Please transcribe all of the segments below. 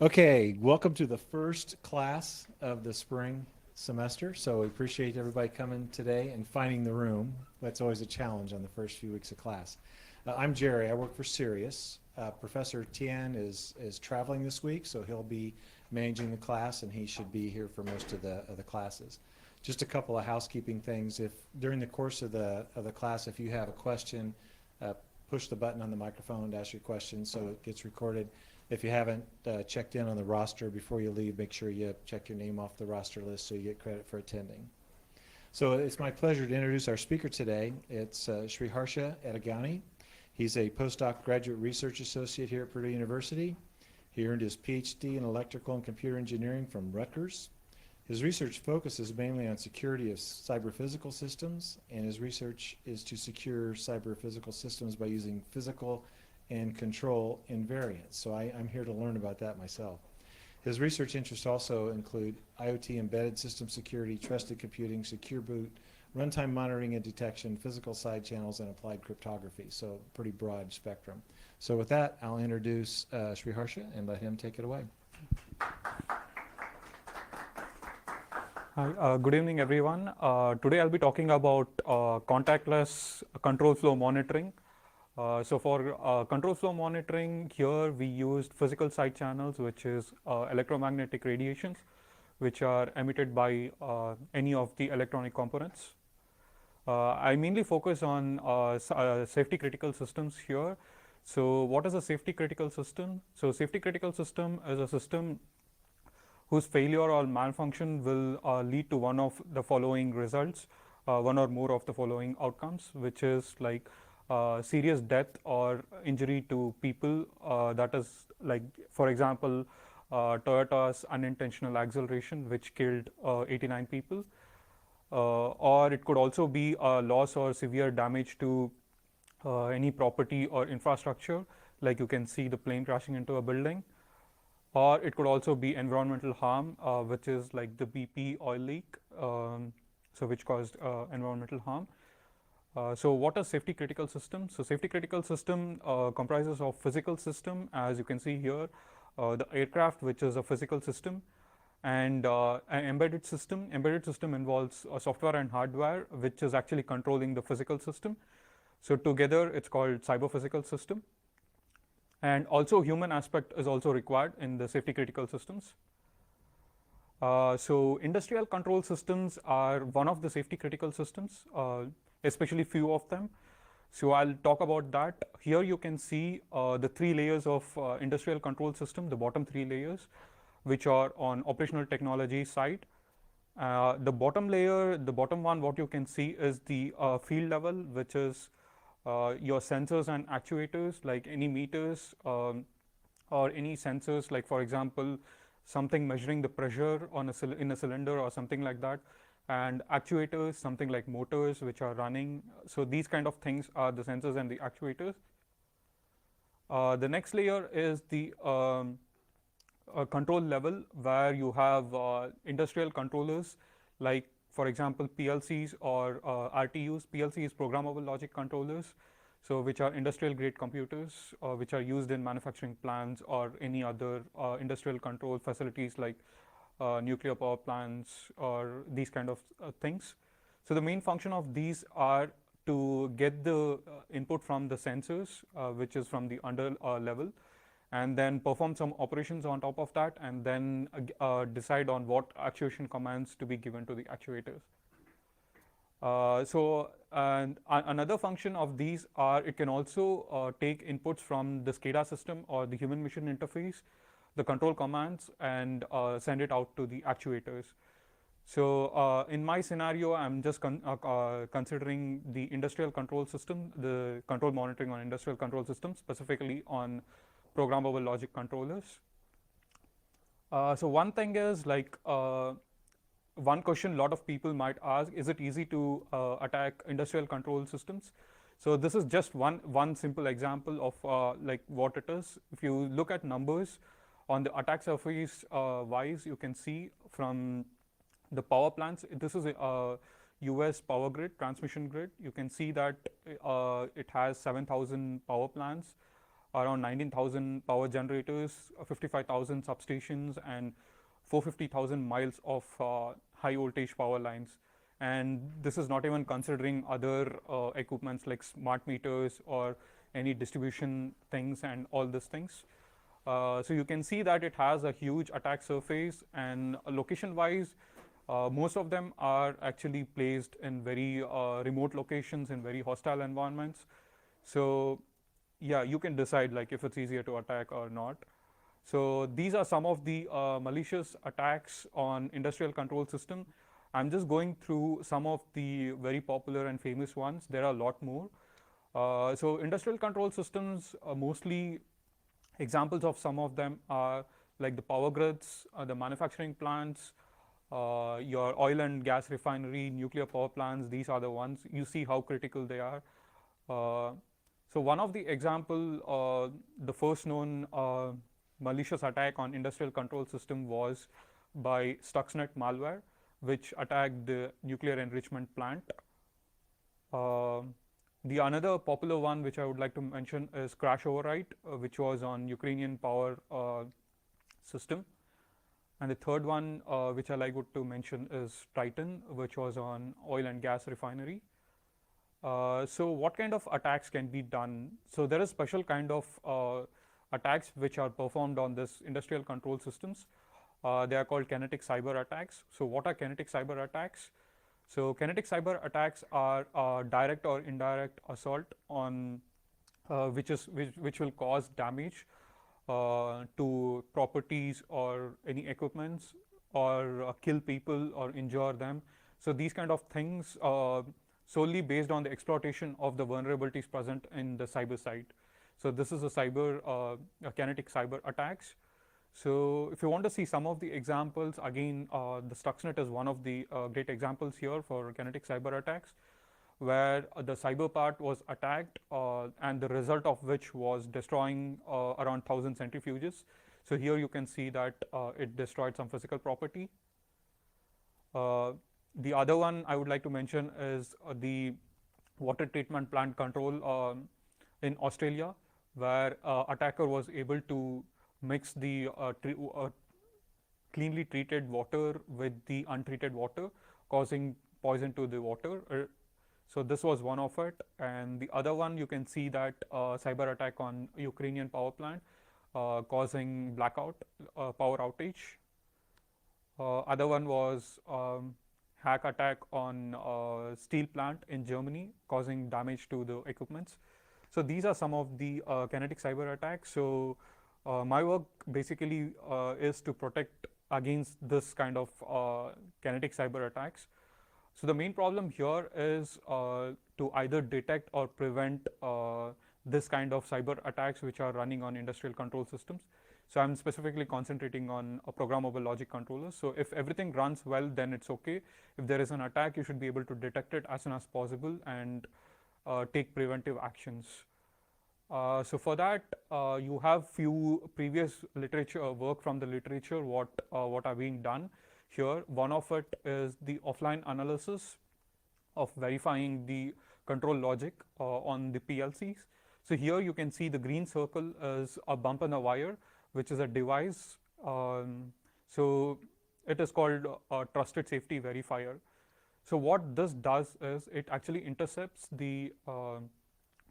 Okay, welcome to the first class of the spring semester. So we appreciate everybody coming today and finding the room. That's always a challenge on the first few weeks of class. I'm Jerry. I work for CERIAS. Professor Tian is traveling this week, so he'll be managing the class, and he should be here for most of the classes. Just a couple of housekeeping things. If during the course of the class, if you have a question, uh, push the button on the microphone to ask your question so it gets recorded. If you haven't checked in on the roster before you leave, make sure you check your name off the roster list so you get credit for attending. So it's my pleasure to introduce our speaker today. It's Sri Harsha Edagani. He's a postdoc graduate research associate here at Purdue University. He earned his PhD in electrical and computer engineering from Rutgers. His research focuses mainly on security of cyber-physical systems, and his research is to secure cyber-physical systems by using physical and control invariants. So I'm here to learn about that myself. His research interests also include IoT embedded system security, trusted computing, secure boot, runtime monitoring and detection, physical side channels, and applied cryptography. So pretty broad spectrum. So with that, I'll introduce Sri Harsha and let him take it away. Hi, good evening, everyone. Today I'll be talking about contactless control flow monitoring. So for control flow monitoring, here we used physical side channels, which is electromagnetic radiations, which are emitted by any of the electronic components. I mainly focus on safety critical systems here. So what is a safety critical system? So safety critical system is a system whose failure or malfunction will lead to one of the following results, one or more of the following outcomes, which is like serious death or injury to people. That is like, for example, Toyota's unintentional acceleration, which killed 89 people. Or it could also be a loss or severe damage to any property or infrastructure, like you can see the plane crashing into a building. Or it could also be environmental harm, which is like the BP oil leak, so which caused environmental harm. So what is safety critical system? So safety critical system comprises of physical system, as you can see here, the aircraft, which is a physical system, and an embedded system. Embedded system involves software and hardware, which is actually controlling the physical system. So together it's called cyber physical system. And also human aspect is also required in the safety critical systems. So industrial control systems are one of the safety critical systems, especially few of them. So I'll talk about that. Here you can see the 3 layers of industrial control system, the bottom 3 layers, which are on operational technology side. The bottom layer, the bottom one, what you can see is the field level, which is your sensors and actuators, like any meters or any sensors, like for example something measuring the pressure on in a cylinder or something like that, and actuators, something like motors which are running. So these kind of things are the sensors and the actuators. The next layer is the control level, where you have industrial controllers, like for example PLCs or RTUs. PLC is programmable logic controllers, so which are industrial grade computers, which are used in manufacturing plants or any other industrial control facilities, like nuclear power plants or these kind of things. So the main function of these are to get the input from the sensors, which is from the under level, and then perform some operations on top of that, and then decide on what actuation commands to be given to the actuators. And another function of these are, it can also take inputs from the SCADA system or the human machine interface, the control commands, and send it out to the actuators. So in my scenario, I'm just considering the industrial control system, the control monitoring on industrial control systems, specifically on programmable logic controllers. So one thing is, like, one question a lot of people might ask, is it easy to attack industrial control systems? So this is just one simple example of like what it is. If you look at numbers on the attack surface wise, you can see from the power plants, this is a US power grid, transmission grid. You can see that it has 7,000 power plants. around 19,000 power generators, 55,000 substations, and 450,000 miles of high voltage power lines. And this is not even considering other equipments like smart meters or any distribution things and all these things. So you can see that it has a huge attack surface, and location wise, most of them are actually placed in very remote locations in very hostile environments. So yeah, you can decide like if it's easier to attack or not. So these are some of the malicious attacks on industrial control system. I'm just going through some of the very popular and famous ones. There are a lot more. So industrial control systems, mostly examples of some of them are like the power grids, the manufacturing plants, your oil and gas refinery, nuclear power plants. These are the ones. You see how critical they are. So one of the example, the first known malicious attack on industrial control system was by Stuxnet malware, which attacked the nuclear enrichment plant. The another popular one which I would like to mention is crash overwrite, which was on Ukrainian power system. And the third one which I like to mention is Titan, which was on oil and gas refinery. So what kind of attacks can be done? So there is special kind of attacks which are performed on this industrial control systems. They are called kinetic cyber attacks. So what are kinetic cyber attacks? So kinetic cyber attacks are direct or indirect assault on which will cause damage to properties or any equipments, or kill people or injure them. So these kind of things solely based on the exploitation of the vulnerabilities present in the cyber site. So this is a kinetic cyber attacks. So if you want to see some of the examples, again, the Stuxnet is one of the great examples here for kinetic cyber attacks, where the cyber part was attacked and the result of which was destroying around 1,000 centrifuges. So here you can see that it destroyed some physical property. The other one I would like to mention is the water treatment plant control in Australia, where attacker was able to mix the cleanly treated water with the untreated water, causing poison to the water. So this was one of it. And the other one, you can see that cyber attack on Ukrainian power plant, causing blackout, power outage. Other one was hack attack on steel plant in Germany, causing damage to the equipments. So these are some of the kinetic cyber attacks. So my work basically is to protect against this kind of kinetic cyber attacks. So the main problem here is to either detect or prevent this kind of cyber attacks which are running on industrial control systems. So I'm specifically concentrating on programmable logic controllers. So if everything runs well, then it's okay. If there is an attack, you should be able to detect it as soon as possible and take preventive actions. So for that, you have few previous literature work from the literature what are being done here. One of it is the offline analysis of verifying the control logic on the PLCs. So here you can see the green circle is a bump in the wire, which is a device. So it is called a trusted safety verifier. So what this does is it actually intercepts the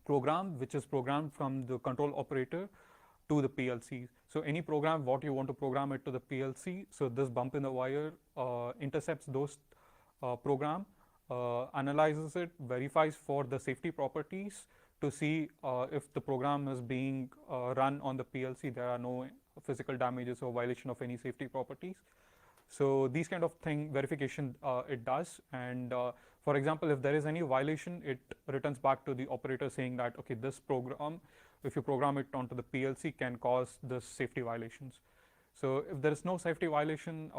program which is programmed from the control operator to the PLC. So any program what you want to program it to the PLC, so this bump in the wire intercepts those program, analyzes it, verifies for the safety properties to see if the program is being run on the PLC, there are no physical damages or violation of any safety properties. So these kind of thing verification it does, and for example, if there is any violation, it returns back to the operator saying that okay, this program, if you program it onto the PLC, can cause this safety violations. So if there is no safety violation,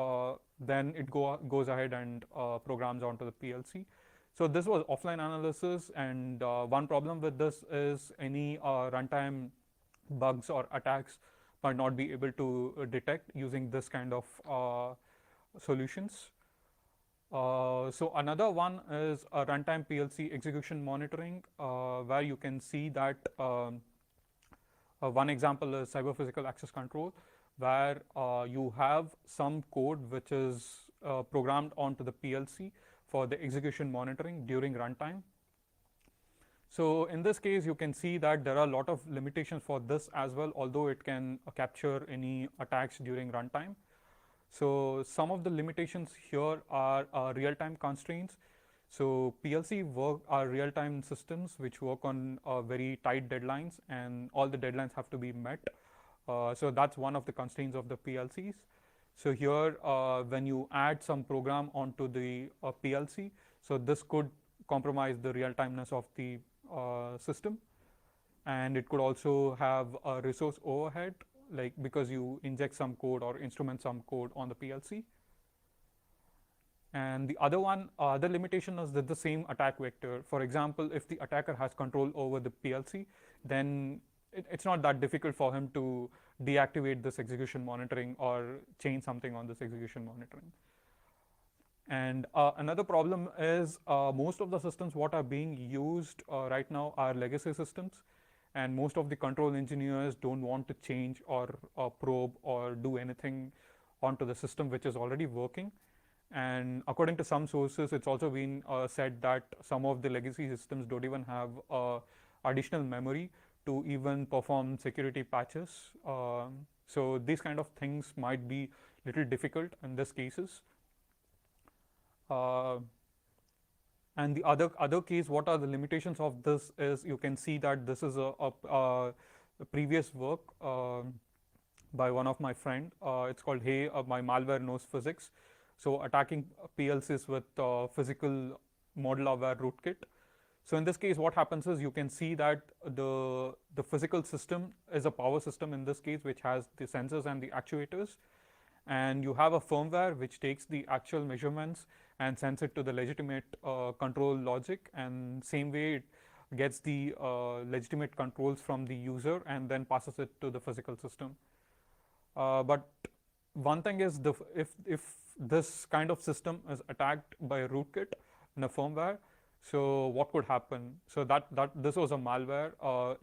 then it goes ahead and programs onto the PLC. So this was offline analysis, and one problem with this is any runtime bugs or attacks might not be able to detect using this kind of solutions. So another one is a runtime PLC execution monitoring, where you can see that One example is cyber physical access control, where you have some code which is programmed onto the PLC for the execution monitoring during runtime. So in this case, you can see that there are a lot of limitations for this as well, although it can capture any attacks during runtime. So some of the limitations here are real-time constraints. So PLC are real-time systems which work on very tight deadlines, and all the deadlines have to be met. So that's one of the constraints of the PLCs. So here, when you add some program onto the PLC, so this could compromise the real-timeness of the system, and it could also have a resource overhead, like because you inject some code or instrument some code on the PLC. And the other limitation is that the same attack vector. For example, if the attacker has control over the PLC, then it's not that difficult for him to deactivate this execution monitoring or change something on this execution monitoring. And another problem is most of the systems what are being used right now are legacy systems, and most of the control engineers don't want to change or probe or do anything onto the system which is already working. And according to some sources, it's also been said that some of the legacy systems don't even have additional memory to even perform security patches. So these kind of things might be little difficult in these cases. And the other case, what are the limitations of this is you can see that this is a previous work by one of my friend. It's called Hey, My Malware Knows Physics. So attacking PLCs with physical model aware rootkit. So in this case, what happens is you can see that the physical system is a power system in this case, which has the sensors and the actuators. And you have a firmware which takes the actual measurements and sends it to the legitimate control logic, and same way it gets the legitimate controls from the user and then passes it to the physical system. But one thing is, if this kind of system is attacked by a rootkit in a firmware, so what could happen? So that this was a malware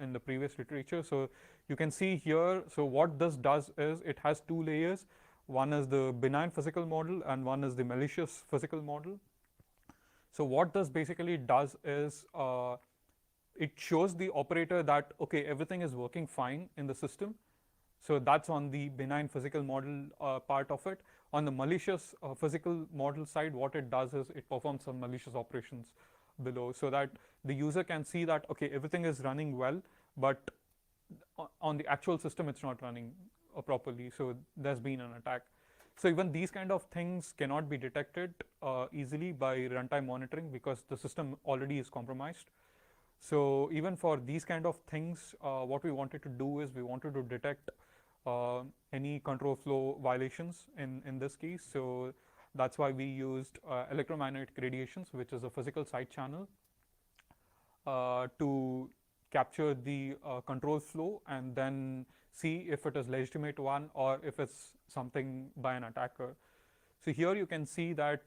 in the previous literature. So you can see here, so what this does is it has two layers. One is the benign physical model and one is the malicious physical model. So what this basically does is it shows the operator that, okay, everything is working fine in the system. So that's on the benign physical model part of it. On the malicious physical model side, what it does is it performs some malicious operations below, so that the user can see that, okay, everything is running well, but on the actual system it's not running properly. So there's been an attack. So even these kind of things cannot be detected easily by runtime monitoring because the system already is compromised. So even for these kind of things, what we wanted to do is we wanted to detect any control flow violations in this case. So that's why we used electromagnetic radiations, which is a physical side channel, to capture the control flow and then see if it is legitimate one or if it's something by an attacker. So here you can see that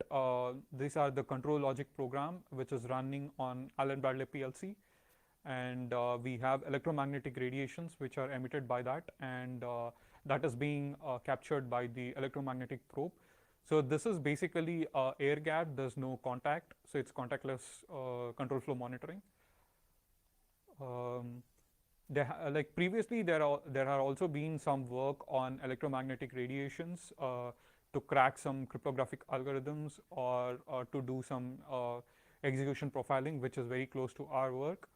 these are the control logic program which is running on Allen Bradley PLC, and we have electromagnetic radiations which are emitted by that, and that is being captured by the electromagnetic probe. So this is basically air gap, there's no contact, so it's contactless control flow monitoring. Like previously, there are also been some work on electromagnetic radiations to crack some cryptographic algorithms or to do some execution profiling, which is very close to our work.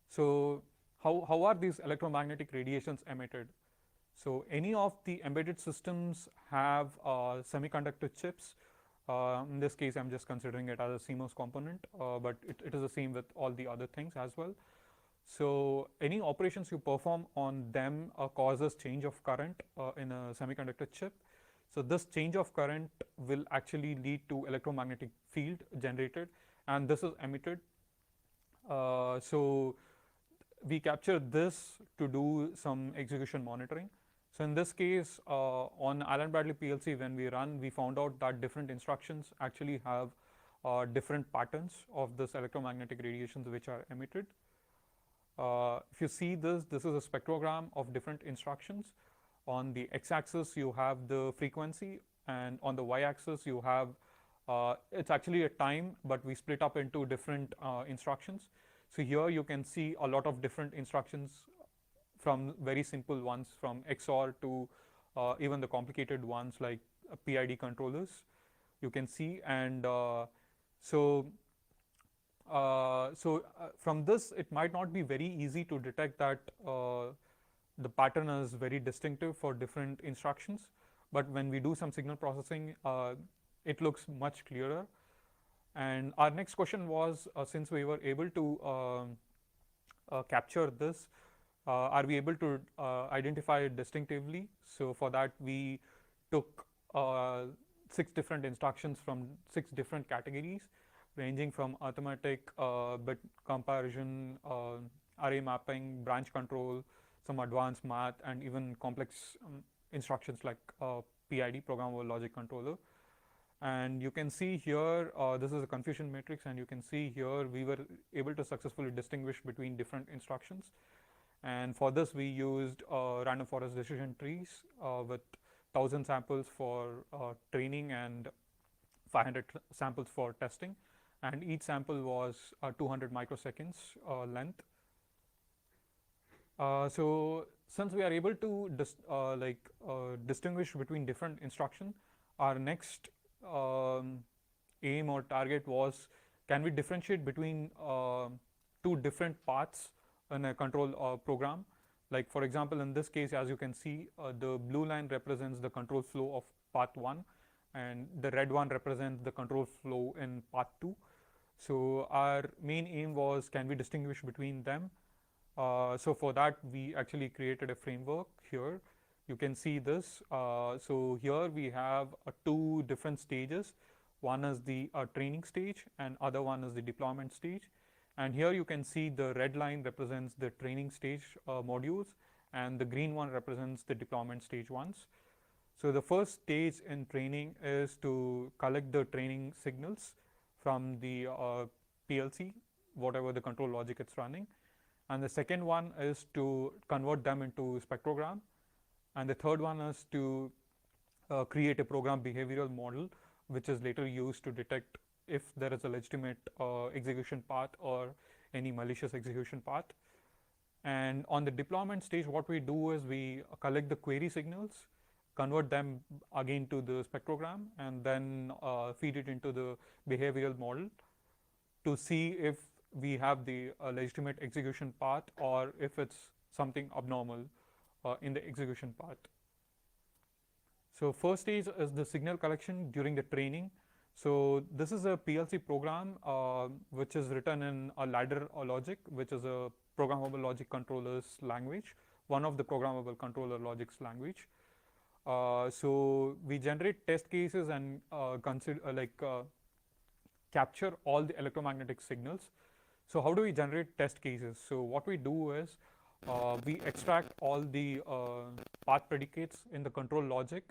So how are these electromagnetic radiations emitted? So any of the embedded systems have semiconductor chips. In this case, I'm just considering it as a CMOS component, but it is the same with all the other things as well. So any operations you perform on them causes change of current in a semiconductor chip. So this change of current will actually lead to electromagnetic field generated, and this is emitted. So we capture this to do some execution monitoring. So in this case, on Allen Bradley PLC, when we run, we found out that different instructions actually have different patterns of this electromagnetic radiations which are emitted. If you see this, this is a spectrogram of different instructions. On the x-axis, you have the frequency, and on the y-axis, you have it's actually a time, but we split up into different instructions. So here you can see a lot of different instructions, from very simple ones from XOR to even the complicated ones like PID controllers. You can see, and so from this, it might not be very easy to detect that the pattern is very distinctive for different instructions. But when we do some signal processing, it looks much clearer. And our next question was, since we were able to capture this, are we able to identify it distinctively? So for that, we took 6 different instructions from 6 different categories, ranging from arithmetic, bit comparison, array mapping, branch control, some advanced math, and even complex instructions like PID, programmable logic controller. And you can see here, this is a confusion matrix, and you can see here we were able to successfully distinguish between different instructions. And for this, we used random forest decision trees with 1000 samples for training and 500 samples for testing. And each sample was 200 microseconds length. So since we are able to distinguish between different instruction, our next aim or target was, can we differentiate between 2 different paths in a control program? Like for example, in this case, as you can see, the blue line represents the control flow of path 1, and the red one represents the control flow in path 2. So our main aim was, can we distinguish between them? So for that, we actually created a framework here. You can see this. So here we have 2 different stages. One is the training stage, and other one is the deployment stage. And here you can see the red line represents the training stage modules, and the green one represents the deployment stage ones. So the first stage in training is to collect the training signals from the PLC, whatever the control logic it's running. And the second one is to convert them into spectrogram. And the third one is to create a program behavioral model, which is later used to detect if there is a legitimate execution path or any malicious execution path. And on the deployment stage, what we do is we collect the query signals, convert them again to the spectrogram, and then feed it into the behavioral model to see if we have the legitimate execution path or if it's something abnormal in the execution path. So first stage is the signal collection during the training. So this is a PLC program which is written in a ladder logic, which is a programmable logic controller's language, one of the programmable controller logic's language. So we generate test cases and capture all the electromagnetic signals. So how do we generate test cases? So what we do is we extract all the path predicates in the control logic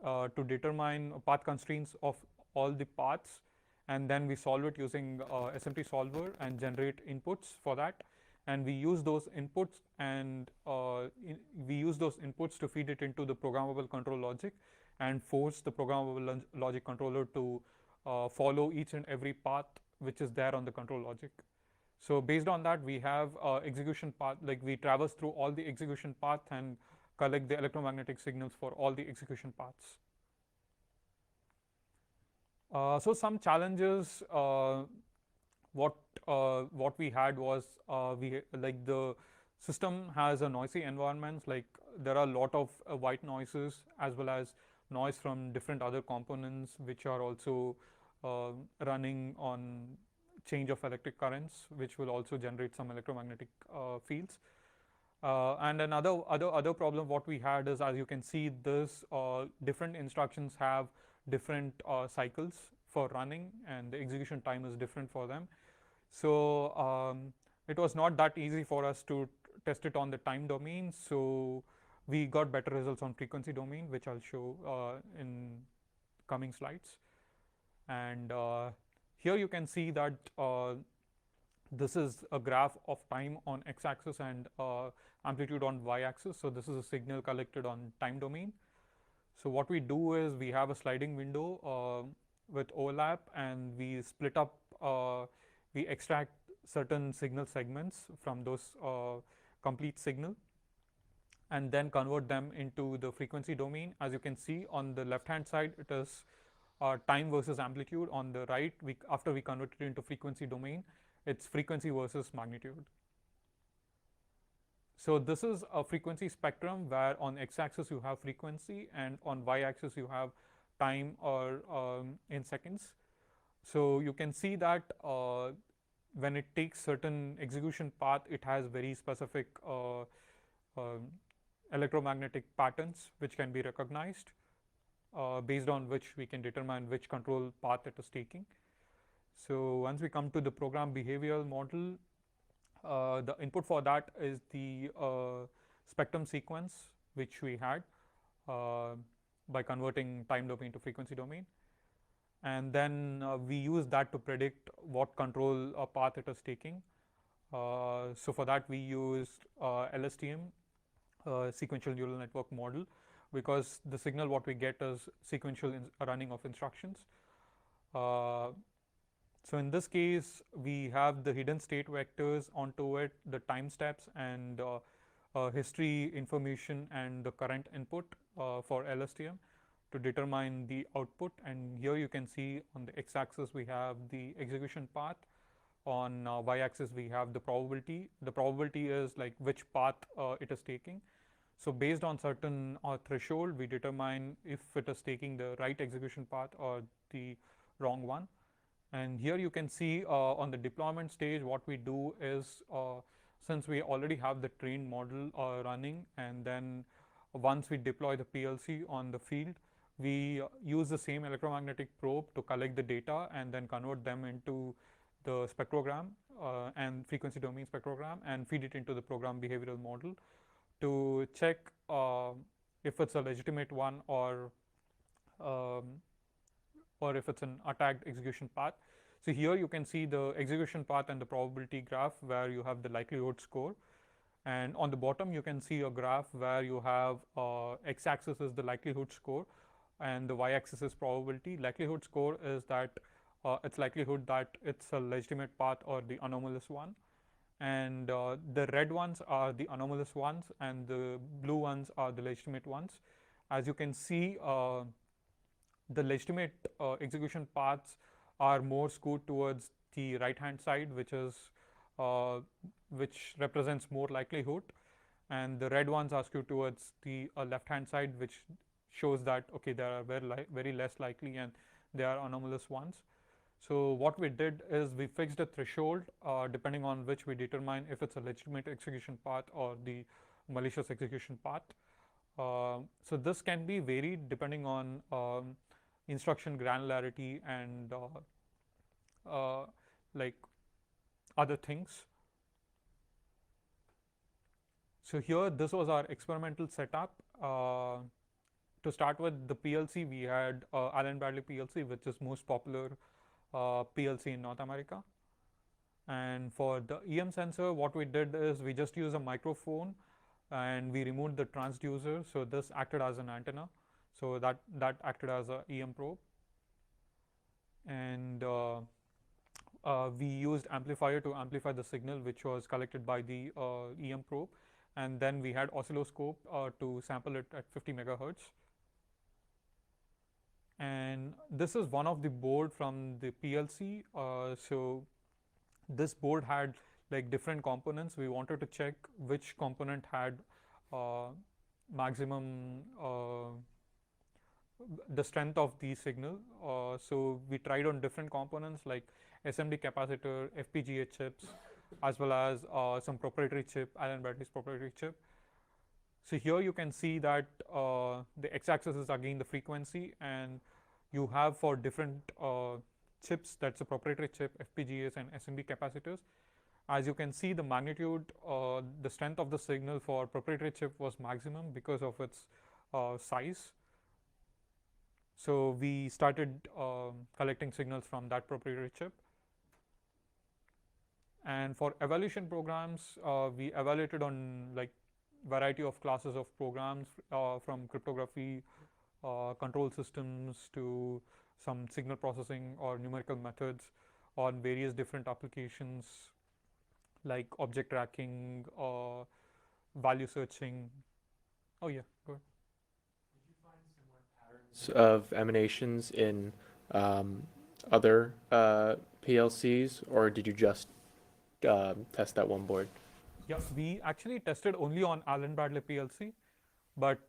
to determine path constraints of all the paths, and then we solve it using SMT solver and generate inputs for that. And we use those inputs to feed it into the programmable control logic and force the programmable logic controller to follow each and every path which is there on the control logic. So based on that, we have execution path, like we traverse through all the execution paths and collect the electromagnetic signals for all the execution paths. So some challenges what we had was the system has a noisy environment, like there are a lot of white noises as well as noise from different other components which are also running on change of electric currents, which will also generate some electromagnetic fields. And another problem what we had is, as you can see, this different instructions have different cycles for running, and the execution time is different for them. So it was not that easy for us to test it on the time domain. So we got better results on frequency domain, which I'll show in coming slides. And here you can see that This is a graph of time on x-axis and amplitude on y-axis. So this is a signal collected on time domain. So what we do is we have a sliding window with overlap, and we split up, we extract certain signal segments from those complete signal, and then convert them into the frequency domain. As you can see on the left hand side, it is time versus amplitude. On the right, after we convert it into frequency domain, it's frequency versus magnitude. So this is a frequency spectrum where on x-axis you have frequency and on y-axis you have time, or in seconds. So you can see that when it takes certain execution path, it has very specific electromagnetic patterns which can be recognized, based on which we can determine which control path it is taking. So once we come to the program behavioral model, the input for that is the spectrum sequence which we had by converting time domain to frequency domain, and then we use that to predict what control path it is taking. So for that we used LSTM, sequential neural network model, because the signal what we get is sequential running of instructions. So in this case, we have the hidden state vectors onto it, the time steps, and history information, and the current input for LSTM to determine the output. And here you can see on the x-axis we have the execution path. On y-axis we have the probability. The probability is like which path it is taking. So based on certain threshold, we determine if it is taking the right execution path or the wrong one. And here you can see on the deployment stage, what we do is, since we already have the trained model running, and then once we deploy the PLC on the field, we use the same electromagnetic probe to collect the data and then convert them into the spectrogram and frequency domain spectrogram, and feed it into the program behavioral model to check if it's a legitimate one, or if it's an attacked execution path. So here you can see the execution path and the probability graph where you have the likelihood score, and on the bottom you can see a graph where you have x-axis is the likelihood score and the y-axis is probability. Likelihood score is that it's likelihood that it's a legitimate path or the anomalous one, and the red ones are the anomalous ones and the blue ones are the legitimate ones. As you can see, the legitimate execution paths are more skewed towards the right hand side, which represents more likelihood, and the red ones are skewed towards the left hand side, which shows that okay, they are very less likely and they are anomalous ones. So what we did is we fixed a threshold depending on which we determine if it's a legitimate execution path or the malicious execution path. So this can be varied depending on instruction granularity and like other things. So here this was our experimental setup. To start with the PLC, we had Allen Bradley PLC, which is most popular PLC in North America. And for the EM sensor, what we did is we just used a microphone and we removed the transducer. So this acted as an antenna. So that acted as a EM probe. And we used amplifier to amplify the signal which was collected by the EM probe. And then we had oscilloscope to sample it at 50 megahertz. And this is one of the board from the PLC. So this board had like different components. We wanted to check which component had maximum the strength of the signal. So we tried on different components like SMD capacitor, FPGA chips, as well as some proprietary chip, Allen Bradley's proprietary chip. So here you can see that the x-axis is again the frequency, and you have for different chips, that's a proprietary chip, FPGAs and SMD capacitors. As you can see, the magnitude, the strength of the signal for proprietary chip was maximum because of its size. So we started collecting signals from that proprietary chip. And for evaluation programs, we evaluated on like variety of classes of programs from cryptography, control systems to some signal processing or numerical methods on various different applications like object tracking, value searching. Oh yeah, go ahead. Did you find similar patterns of emanations in other PLCs, or did you just test that one board? Yeah, we actually tested only on Allen Bradley PLC, but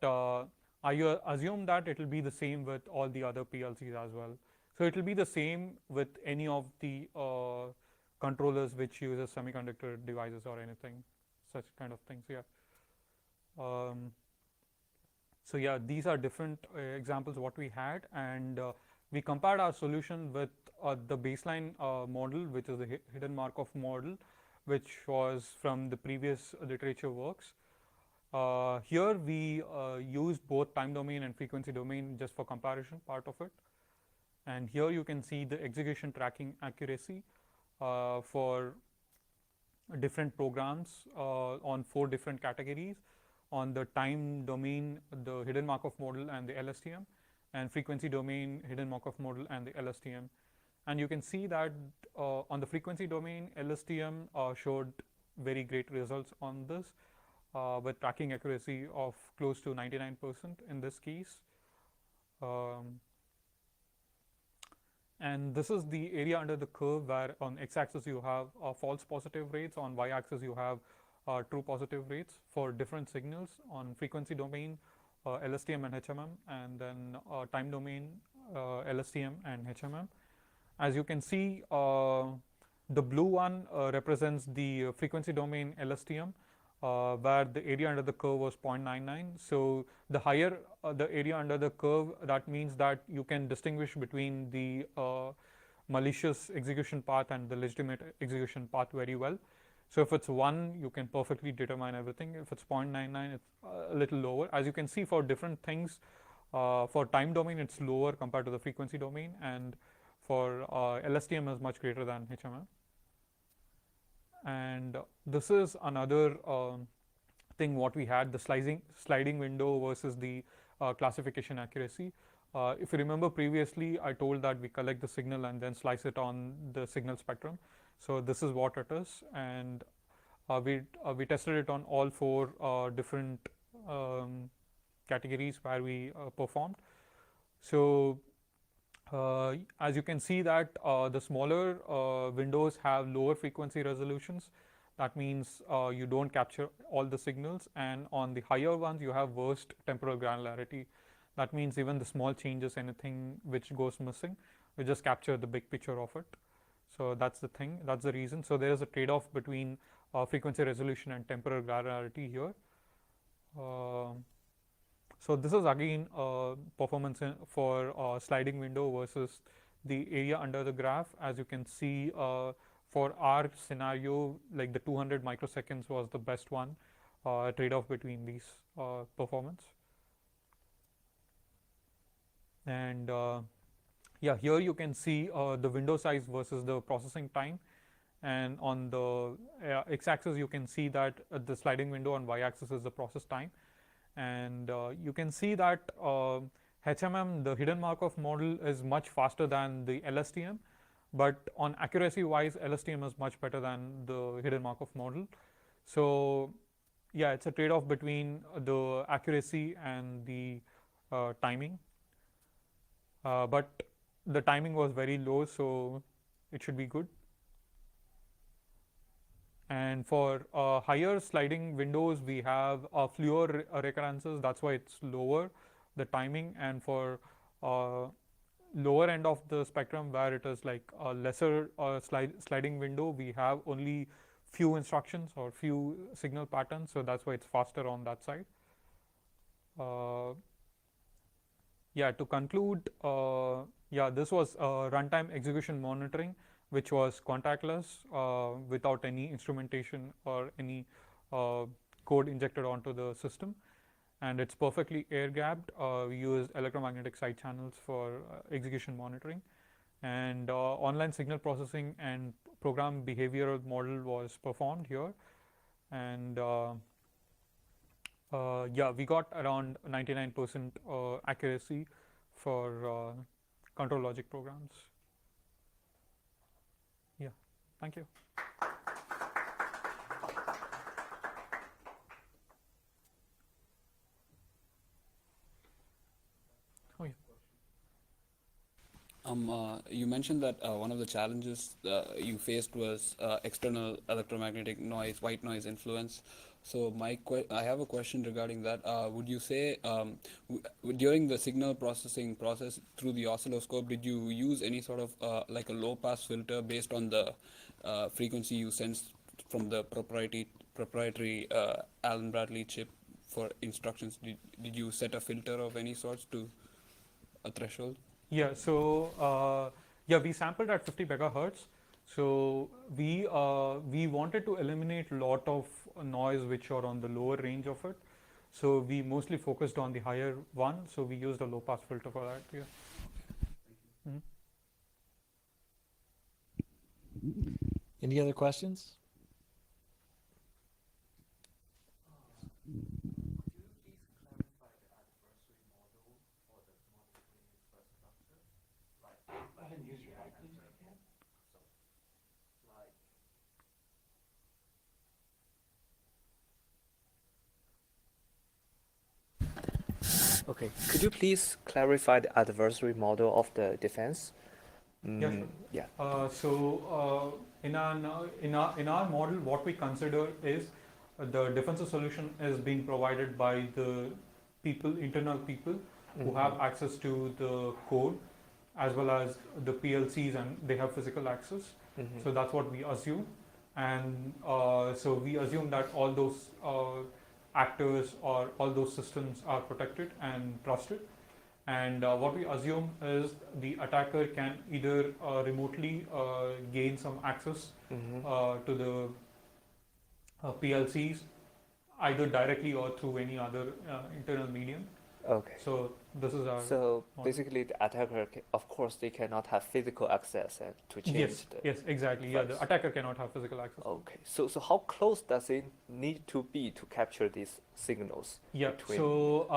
I assume that it will be the same with all the other PLCs as well. So it will be the same with any of the controllers which uses semiconductor devices or anything, such kind of things. Yeah. Um, so yeah, these are different examples what we had, and we compared our solution with the baseline model, which is the hidden Markov model, which was from the previous literature works. Here we use both time domain and frequency domain just for comparison part of it. And here you can see the execution tracking accuracy for different programs on 4 different categories on the time domain, the hidden Markov model and the LSTM, and frequency domain, hidden Markov model and the LSTM. And you can see that on the frequency domain, LSTM showed very great results on this with tracking accuracy of close to 99% in this case. And this is the area under the curve where on x-axis you have false positive rates, on y-axis you have true positive rates for different signals on frequency domain, LSTM and HMM, and then time domain, LSTM and HMM. As you can see, the blue one represents the frequency domain LSTM, where the area under the curve was 0.99. So the higher the area under the curve, that means that you can distinguish between the malicious execution path and the legitimate execution path very well. So if it's 1, you can perfectly determine everything. If it's 0.99, it's a little lower. As you can see, for different things, for time domain, it's lower compared to the frequency domain, and for LSTM is much greater than HMM. And this is another thing what we had, the sliding window versus the classification accuracy. If you remember previously, I told that we collect the signal and then slice it on the signal spectrum. So this is what it is, and we tested it on all 4 different categories where we performed. So as you can see that the smaller windows have lower frequency resolutions. That means you don't capture all the signals, and on the higher ones you have worst temporal granularity. That means even the small changes, anything which goes missing, we just capture the big picture of it. So that's the thing, that's the reason. So there is a trade-off between frequency resolution and temporal granularity here. So this is again performance for sliding window versus the area under the graph. As you can see, for our scenario, like the 200 microseconds was the best one, trade-off between these performance. And yeah, here you can see the window size versus the processing time. And on the x-axis, you can see that the sliding window, on y-axis is the process time. And you can see that HMM, the hidden Markov model, is much faster than the LSTM, but on accuracy wise, LSTM is much better than the hidden Markov model. So yeah, it's a trade-off between the accuracy and the timing, but the timing was very low, so it should be good. And for higher sliding windows, we have fewer recurrences. That's why it's lower, the timing. And for lower end of the spectrum, where it is like a lesser sliding window, we have only few instructions or few signal patterns. So that's why it's faster on that side. Yeah, to conclude, yeah, this was runtime execution monitoring, which was contactless without any instrumentation or any code injected onto the system. And it's perfectly air gapped. We use electromagnetic side channels for execution monitoring. And online signal processing and program behavioral model was performed here, and yeah, we got around 99% accuracy for control logic programs. Yeah, thank you. Oh, yeah. You mentioned that one of the challenges you faced was external electromagnetic noise, white noise influence. So I have a question regarding that. Would you say during the signal processing process through the oscilloscope, did you use any sort of like a low-pass filter based on the frequency you sensed from the proprietary Allen Bradley chip for instructions? Did you set a filter of any sorts to a threshold? Yeah, so yeah, we sampled at 50 megahertz. So we wanted to eliminate a lot of noise which are on the lower range of it. So we mostly focused on the higher one. So we used a low pass filter for that. Yeah. Mhm. Any other questions? Okay, could you please clarify the adversary model of the defense? Yeah, sure. Yeah. So in our model, what we consider is the defensive solution is being provided by the people, internal people who have access to the code, as well as the PLCs, and they have physical access. So that's what we assume, and so we assume that all those actors or all those systems are protected and trusted. And what we assume is the attacker can either remotely gain some access to the PLCs, either directly or through any other internal medium. Okay. So this is our So model. basically, the attacker, of course, they cannot have physical access to change Yes, the. yes, exactly. Yeah, the device. attacker cannot have physical access. Okay. So how close does it need to be to capture these signals? Yeah, between- so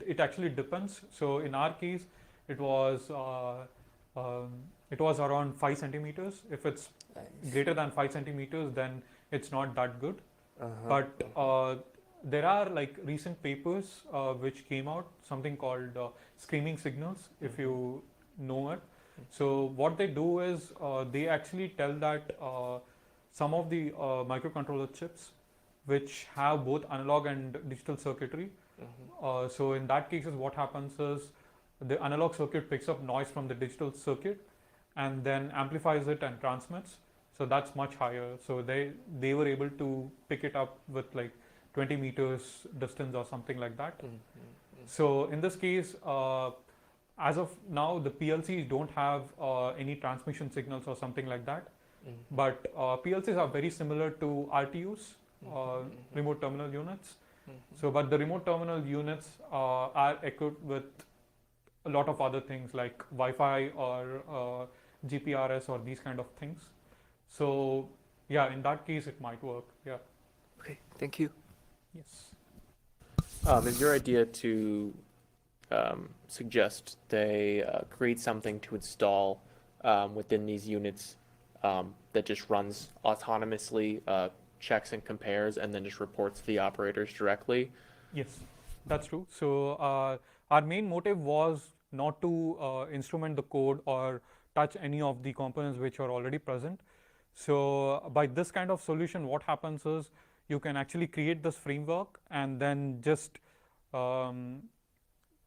it actually depends. So in our case, it was around 5 centimeters. If it's greater than 5 centimeters, then it's not that good. But there are like recent papers which came out, something called screaming signals, if you know it. So what they do is they actually tell that some of the microcontroller chips which have both analog and digital circuitry. So in that cases, what happens is the analog circuit picks up noise from the digital circuit and then amplifies it and transmits. So that's much higher. So they were able to pick it up with like 20 meters distance or something like that. So in this case, as of now, the PLCs don't have any transmission signals or something like that. But PLCs are very similar to RTUs, remote terminal units. So, but the remote terminal units are equipped with a lot of other things like Wi-Fi or GPRS or these kind of things. So, yeah, in that case, it might work. Yeah. Okay. Thank you. Yes. Is your idea to suggest they create something to install within these units that just runs autonomously, checks and compares, and then just reports to the operators directly? Yes, that's true. So our main motive was not to instrument the code or touch any of the components which are already present. So by this kind of solution, what happens is you can actually create this framework and then just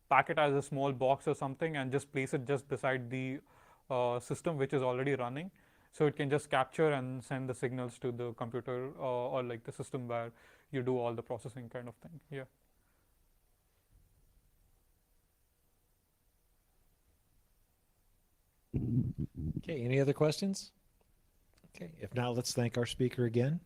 pack it as a small box or something and just place it just beside the system which is already running. So it can just capture and send the signals to the computer or like the system where you do all the processing kind of thing. Yeah. Okay, any other questions? Okay, if not, let's thank our speaker again.